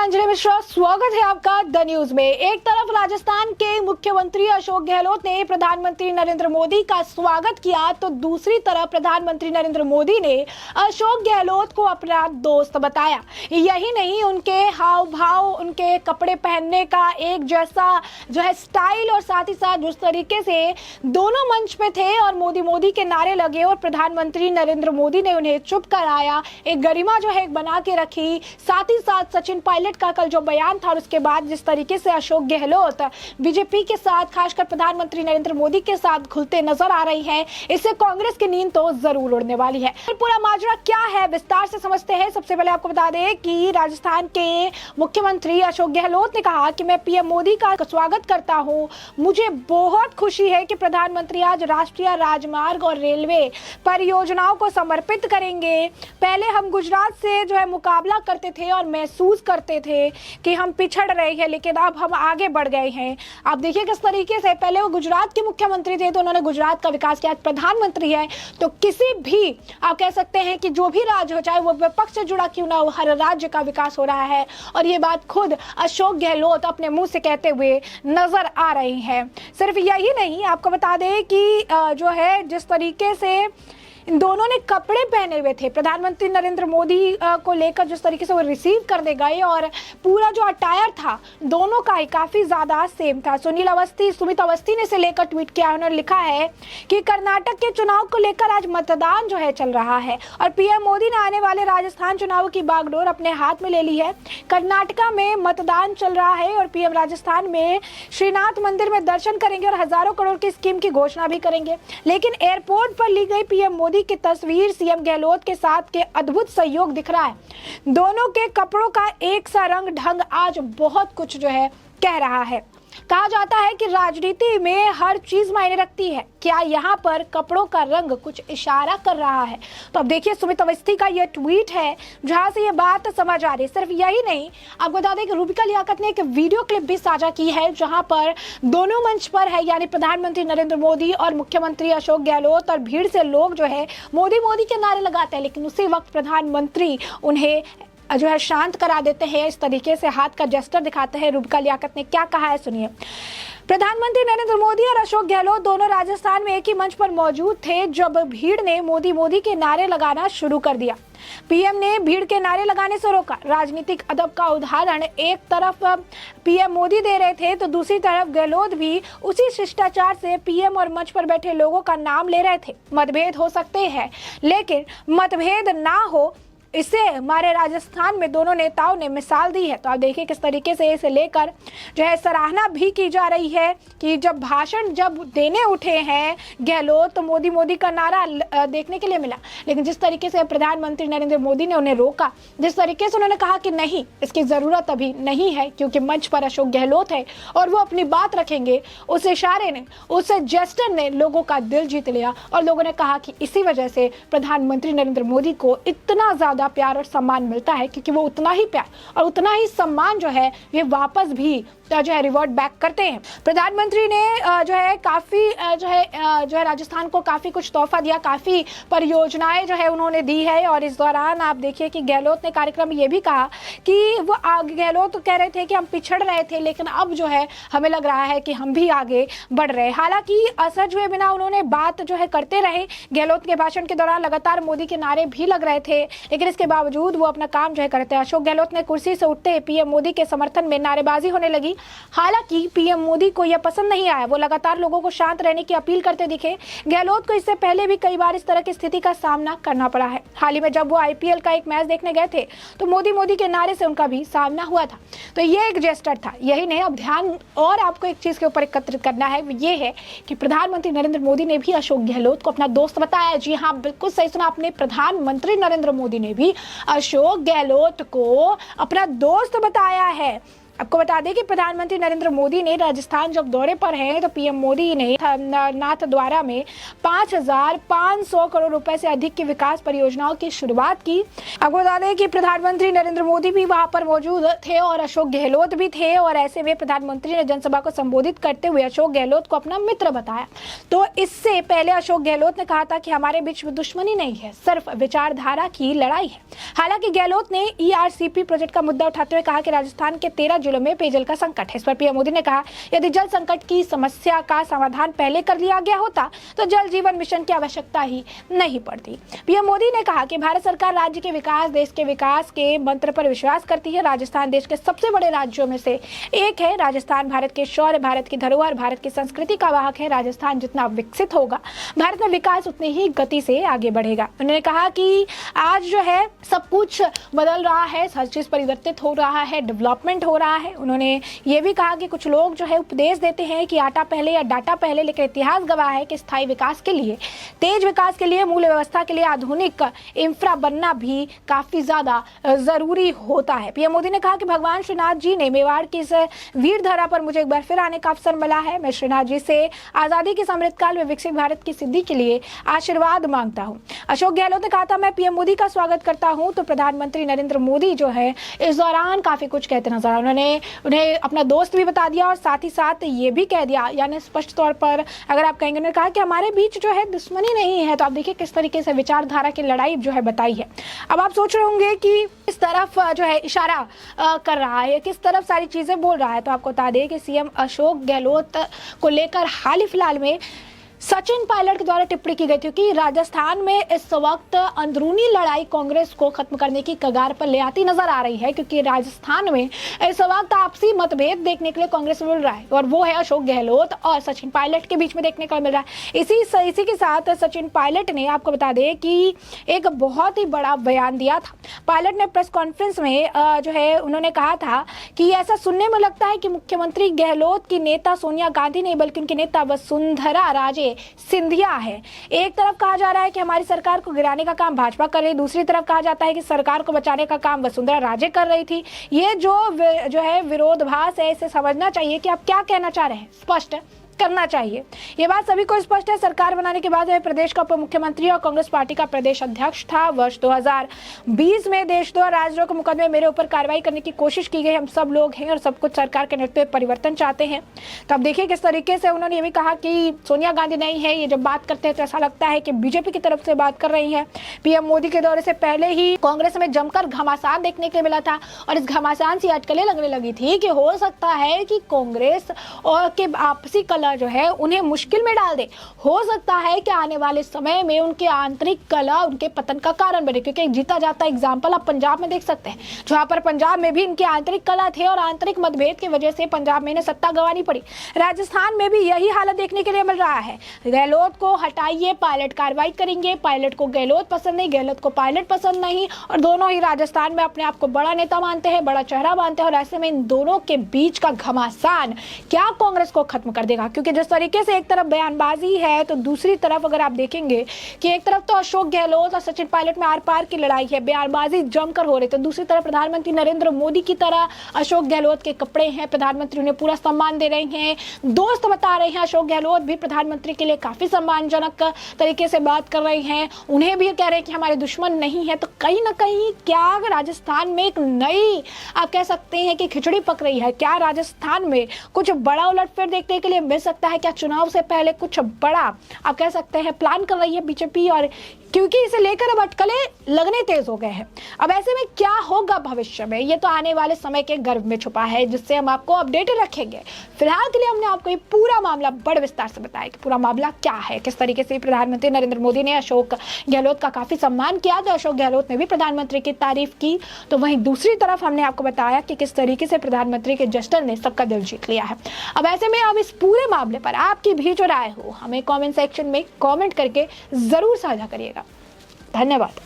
अंजलि मिश्रा, स्वागत है आपका द न्यूज में। एक तरफ राजस्थान के मुख्यमंत्री अशोक गहलोत ने प्रधानमंत्री नरेंद्र मोदी का स्वागत किया, तो दूसरी तरफ प्रधानमंत्री नरेंद्र मोदी ने अशोक गहलोत को अपना दोस्त बताया। यही नहीं, उनके हाव भाव, उनके कपड़े पहनने का एक जैसा जो है स्टाइल, और साथ ही साथ जिस तरीके से दोनों मंच पे थे और मोदी मोदी के नारे लगे और प्रधानमंत्री नरेंद्र मोदी ने उन्हें चुप कराया, एक गरिमा जो है बना के रखी। साथ ही साथ सचिन पायलट का कल जो बयान था और उसके बाद जिस तरीके से अशोक गहलोत बीजेपी के साथ, खासकर प्रधानमंत्री नरेंद्र मोदी के साथ घुलते नजर आ रही हैं, इससे कांग्रेस की नींद तो जरूर उड़ने वाली है। पूरा माजरा क्या है, विस्तार से समझते हैं। सबसे पहले आपको बता दें कि राजस्थान के मुख्यमंत्री अशोक गहलोत ने कहा कि मैं पीएम मोदी का स्वागत करता हूं। मुझे बहुत खुशी है कि प्रधानमंत्री आज राष्ट्रीय राजमार्ग और रेलवे परियोजनाओं को समर्पित करेंगे। पहले हम गुजरात से जो है मुकाबला करते थे और महसूस करते थे कि हम पिछड़ रहे हैं, लेकिन अब हम आगे बढ़ गए हैं। आप देखिए किस तरीके से, पहले वो गुजरात के मुख्यमंत्री थे तो उन्होंने गुजरात का विकास किया, प्रधानमंत्री है तो किसी भी, आप कह सकते हैं कि जो भी राज्य हो, चाहे वो विपक्ष से जुड़ा क्यों ना हो, हर राज्य का विकास हो रहा है। और ये बात खुद अशोक गहलोत अपने मुंह से कहते हुए नजर आ रही है। सिर्फ यही नहीं, आपको बता दें कि जो है जिस तरीके से इन दोनों ने कपड़े पहने हुए थे, प्रधानमंत्री नरेंद्र मोदी को लेकर जिस तरीके से वो रिसीव करने गए, और पूरा जो अटायर था दोनों का ही काफी ज्यादा सेम था। सुमित अवस्थी ने इसे लेकर ट्वीट किया, उन्होंने लिखा है कि कर्नाटक के चुनाव को लेकर आज मतदान जो है चल रहा है और पीएम मोदी ने आने वाले राजस्थान चुनाव की बागडोर अपने हाथ में ले ली है। कर्नाटका में मतदान चल रहा है और पीएम राजस्थान में श्रीनाथ मंदिर में दर्शन करेंगे और हजारों करोड़ की स्कीम की घोषणा भी करेंगे। लेकिन एयरपोर्ट पर ली गई पीएम मोदी की तस्वीर सीएम गहलोत के साथ के अद्भुत सहयोग दिख रहा है। दोनों के कपड़ों का एक सा रंग ढंग आज बहुत कुछ जो है कह रहा है। कहा जाता है कि राजनीति में हर चीज मायने रखती है, क्या यहाँ पर कपड़ों का रंग कुछ इशारा कर रहा है? तो अब देखिए सुमित अवस्थी का यह ट्वीट है जहां से ये बात समझ आ रही है। सिर्फ यही नहीं, आपको बता दें कि रूबिका लियाकत ने एक वीडियो क्लिप भी साझा की है जहां पर दोनों मंच पर है, यानी प्रधानमंत्री नरेंद्र मोदी और मुख्यमंत्री अशोक गहलोत, और भीड़ से लोग जो है मोदी मोदी के नारे लगाते हैं, लेकिन उसी वक्त प्रधानमंत्री उन्हें जो है शांत करा देते हैं। इस तरीके से हाथ का जेस्चर दिखाते हैं। रूबिका लियाकत ने क्या कहा है सुनिए। प्रधानमंत्री नरेंद्र मोदी और अशोक गहलोत दोनों राजस्थान में एक ही मंच पर मौजूद थे जब भीड़ ने मोदी मोदी के नारे लगाना शुरू कर दिया। पीएम ने भीड़ के नारे लगाने से रोका। राजनीतिक अदब का उदाहरण एक तरफ पीएम मोदी दे रहे थे तो दूसरी तरफ गहलोत भी उसी शिष्टाचार से पीएम और मंच पर बैठे लोगों का नाम ले रहे थे। मतभेद हो सकते हैं, लेकिन मतभेद ना हो, इसे हमारे राजस्थान में दोनों नेताओं ने मिसाल दी है। तो आप देखिए किस तरीके से इसे लेकर जो है सराहना भी की जा रही है कि जब भाषण देने उठे हैं गहलोत तो मोदी मोदी का नारा देखने के लिए मिला, लेकिन जिस तरीके से प्रधानमंत्री नरेंद्र मोदी ने उन्हें रोका, जिस तरीके से उन्होंने कहा कि नहीं, इसकी जरूरत अभी नहीं है क्योंकि मंच पर अशोक गहलोत है और वो अपनी बात रखेंगे, उस इशारे ने, उस जेस्चर ने लोगों का दिल जीत लिया। और लोगों ने कहा कि इसी वजह से प्रधानमंत्री नरेंद्र मोदी को इतना ज्यादा प्यार और सम्मान मिलता है, क्योंकि वो उतना ही प्यार और उतना ही सम्मान जो है ये वापस भी जो है रिवर्ट बैक करते हैं। प्रधानमंत्री ने जो है काफी जो है राजस्थान को काफी कुछ तोहफा दिया, काफी परियोजनाएं जो है उन्होंने दी है। और इस दौरान आप देखिए कि गहलोत ने कार्यक्रम में ये भी कहा कि वो गहलोत कह रहे थे कि हम पिछड़ रहे थे, लेकिन अब जो है हमें लग रहा है कि हम भी आगे बढ़ रहे हैं। हालांकि असहज हुए बिना उन्होंने बात जो है करते रहे। गहलोत के भाषण के दौरान लगातार मोदी के नारे भी लग रहे थे, लेकिन इसके बावजूद वो अपना काम जो है करते हैं। अशोक गहलोत ने कुर्सी से उठते ही पीएम मोदी के समर्थन में नारेबाजी होने लगी। हालांकि पीएम मोदी को यह पसंद नहीं आया, वो लगातार लोगों को शांत रहने की अपील करते दिखे। गहलोत को इससे पहले भी कई बार इस तरह की स्थिति का सामना करना पड़ा है। हाल ही में जब वो आईपीएल का एक मैच देखने गए थे तो मोदी मोदी के नारे से उनका भी सामना हुआ था। तो ये एक जेस्चर था। यही नहीं, अब ध्यान और आपको एक चीज के ऊपर एकत्रित करना है, ये है कि प्रधानमंत्री नरेंद्र मोदी ने भी अशोक गहलोत को अपना दोस्त बताया। जी हाँ, बिल्कुल सही सुना आपने, प्रधानमंत्री नरेंद्र मोदी ने भी अशोक गहलोत को अपना दोस्त बताया है। आपको बता दें कि प्रधानमंत्री नरेंद्र मोदी ने राजस्थान जब दौरे पर हैं तो पीएम मोदी ने नाथद्वारा में 5,500 करोड़ रुपए से अधिक की विकास परियोजनाओं की शुरुआत की। आपको बता दें कि प्रधानमंत्री नरेंद्र मोदी भी वहां पर मौजूद थे और अशोक गहलोत भी थे, और ऐसे में प्रधानमंत्री ने जनसभा को संबोधित करते हुए अशोक गहलोत को अपना मित्र बताया। तो इससे पहले अशोक गहलोत ने कहा था कि हमारे बीच में दुश्मनी नहीं है, सिर्फ विचारधारा की लड़ाई है। हालांकि गहलोत ने ईआरसीपी प्रोजेक्ट का मुद्दा उठाते हुए कहा कि राजस्थान के 13 जिलों में पेयजल का संकट है। इस पर पीएम मोदी ने कहा, यदि जल संकट की समस्या का समाधान पहले कर लिया गया होता तो जल जीवन मिशन की आवश्यकता ही नहीं पड़ती। पीएम मोदी ने कहा कि भारत सरकार राज्य के विकास, देश के विकास के मंत्र पर विश्वास करती है। राजस्थान देश के सबसे बड़े राज्यों में से एक है। राजस्थान भारत के शौर्य, भारत की धरोहर, भारत की संस्कृति का वाहक है। राजस्थान जितना विकसित होगा, भारत में विकास उतनी ही गति से आगे बढ़ेगा। उन्होंने कहा कि आज जो है सब कुछ बदल रहा है, हर चीज परिवर्तित हो रहा है, डेवलपमेंट हो रहा है। उन्होंने ये भी कहा कि कुछ लोग जो है उपदेश देते हैं कि आटा पहले या डाटा पहले, लेकिन इतिहास गवाह है कि स्थायी विकास के लिए, तेज विकास के लिए, मूल व्यवस्था के लिए आधुनिक इंफ्रा बनना भी काफी ज्यादा जरूरी होता है। पीएम मोदी ने कहा कि भगवान श्रीनाथ जी ने मेवाड़ की इस वीर धरा पर मुझे एक बार फिर आने का अवसर मिला है। मैं श्रीनाथ जी से आजादी के अमृत काल में विकसित भारत की सिद्धि के लिए आशीर्वाद मांगता हूं। अशोक गहलोत ने कहा था, मैं पीएम मोदी का स्वागत करता हूं। तो प्रधानमंत्री नरेंद्र मोदी जो है इस दौरान काफी कुछ कहते नजर आए। उन्होंने उन्हें अपना दोस्त भी बता दिया और साथ ही साथ ये भी कह दिया, यानी स्पष्ट तौर पर अगर आप कहेंगे, उन्होंने कहा कि हमारे बीच जो है दुश्मनी नहीं है। तो आप देखिए किस तरीके से विचारधारा की लड़ाई जो है बताई है। अब आप सोच रहे होंगे कि इस तरफ जो है इशारा कर रहा है, किस तरफ सारी चीजें बोल रहा है। तो आपको बता दें कि सीएम अशोक गहलोत को लेकर हाल ही फिलहाल में सचिन पायलट के द्वारा टिप्पणी की गई थी कि राजस्थान में इस वक्त अंदरूनी लड़ाई कांग्रेस को खत्म करने की कगार पर ले आती नजर आ रही है, क्योंकि राजस्थान में इस वक्त आपसी मतभेद देखने के लिए कांग्रेस में मिल रहा है, और वो है अशोक गहलोत और सचिन पायलट के बीच में देखने को मिल रहा है। इसी के साथ सचिन पायलट ने, आपको बता दें कि एक बहुत ही बड़ा बयान दिया था। पायलट ने प्रेस कॉन्फ्रेंस में जो है उन्होंने कहा था कि ऐसा सुनने में लगता है कि मुख्यमंत्री गहलोत की नेता सोनिया गांधी नहीं, बल्कि उनकी नेता वसुंधरा राजे सिंधिया है। एक तरफ कहा जा रहा है कि हमारी सरकार को गिराने का काम भाजपा कर रही, दूसरी तरफ कहा जाता है कि सरकार को बचाने का काम वसुंधरा राजे कर रही थी। ये जो है विरोधाभास है, इसे समझना चाहिए कि आप क्या कहना चाह रहे हैं, स्पष्ट करना चाहिए। ये बात सभी को स्पष्ट है। सरकार बनाने के बाद वह प्रदेश का उप मुख्यमंत्री और कांग्रेस पार्टी का प्रदेश अध्यक्ष था। वर्ष 2020 में देशद्रोह राजद्रोह के मुकदमे मेरे ऊपर कार्रवाई करने की कोशिश की गई। हम सब लोग हैं और सब कुछ सरकार के नेतृत्व में परिवर्तन चाहते हैं। तो अब देखिए किस तरीके से उन्होंने ये भी कहा कि सोनिया गांधी नहीं है। ये जब बात करते हैं तो ऐसा लगता है कि बीजेपी की तरफ से बात कर रही है। पीएम मोदी के दौरे से पहले ही कांग्रेस में जमकर घमासान देखने के लिए मिला था, और इस घमासान से अटकलें लगने लगी थी कि हो सकता है कि कांग्रेस और के आपसी कला जो है उन्हें मुश्किल में डाल दे। हो सकता है कि आने वाले समय में उनके आंतरिक कला उनके पतन का कारण बने, क्योंकि एक जीता जाता एग्जाम्पल आप पंजाब में देख सकते हैं, जहां पर पंजाब में भी इनके आंतरिक कला थे और आंतरिक मतभेद की वजह से पंजाब में इन्हें सत्ता गंवानी पड़ी। राजस्थान में भी यही हालत देखने के लिए मिल रहा है। गहलोत को हटाइए, पायलट कार्रवाई करेंगे। पायलट को गहलोत पसंद नहीं, गहलोत को पायलट पसंद नहीं, और दोनों ही राजस्थान में अपने आप को बड़ा नेता मानते हैं, बड़ा चेहरा मानते हैं। और ऐसे में इन दोनों के बीच का घमासान क्या कांग्रेस को खत्म कर देगा? क्योंकि जिस तरीके से एक तरफ बयानबाजी है तो दूसरी तरफ अगर आप देखेंगे कि एक तरफ तो अशोक गहलोत और सचिन पायलट में आर पार की लड़ाई है, बयानबाजी जमकर हो रही, तो दूसरी तरफ प्रधानमंत्री नरेंद्र मोदी की तरह अशोक गहलोत के कपड़े हैं, प्रधानमंत्री उन्हें पूरा सम्मान दे रहे हैं, दोस्त बता रहे हैं। अशोक गहलोत भी प्रधानमंत्री के लिए काफी सम्मानजनक तरीके से बात कर रहे हैं, उन्हें भी कह रहे हैं कि हमारे दुश्मन नहीं है। तो कहीं ना कहीं क्या राजस्थान में एक नई, आप कह सकते हैं कि खिचड़ी पक रही है? क्या राजस्थान में कुछ बड़ा उलटफेर देखने के लिए मिल सकता है? क्या चुनाव से पहले कुछ बड़ा, आप कह सकते हैं, प्लान कर रही है बीजेपी? और क्योंकि इसे लेकर अब अटकलें लगने तेज हो गए हैं। अब ऐसे में क्या होगा भविष्य में, ये तो आने वाले समय के गर्भ में छुपा है, जिससे हम आपको अपडेटेड रखेंगे। फिलहाल के लिए हमने आपको ये पूरा मामला बड़े विस्तार से बताया कि पूरा मामला क्या है, किस तरीके से प्रधानमंत्री नरेंद्र मोदी ने अशोक गहलोत का काफी सम्मान किया, तो अशोक गहलोत ने भी प्रधानमंत्री की तारीफ की। तो वहीं दूसरी तरफ हमने आपको बताया कि किस तरीके से प्रधानमंत्री के जस्टर ने सबका दिल जीत लिया है। अब ऐसे में अब इस पूरे मामले पर आपकी भी जो राय हो, हमें कमेंट सेक्शन में कमेंट करके जरूर साझा करिएगा। धन्यवाद।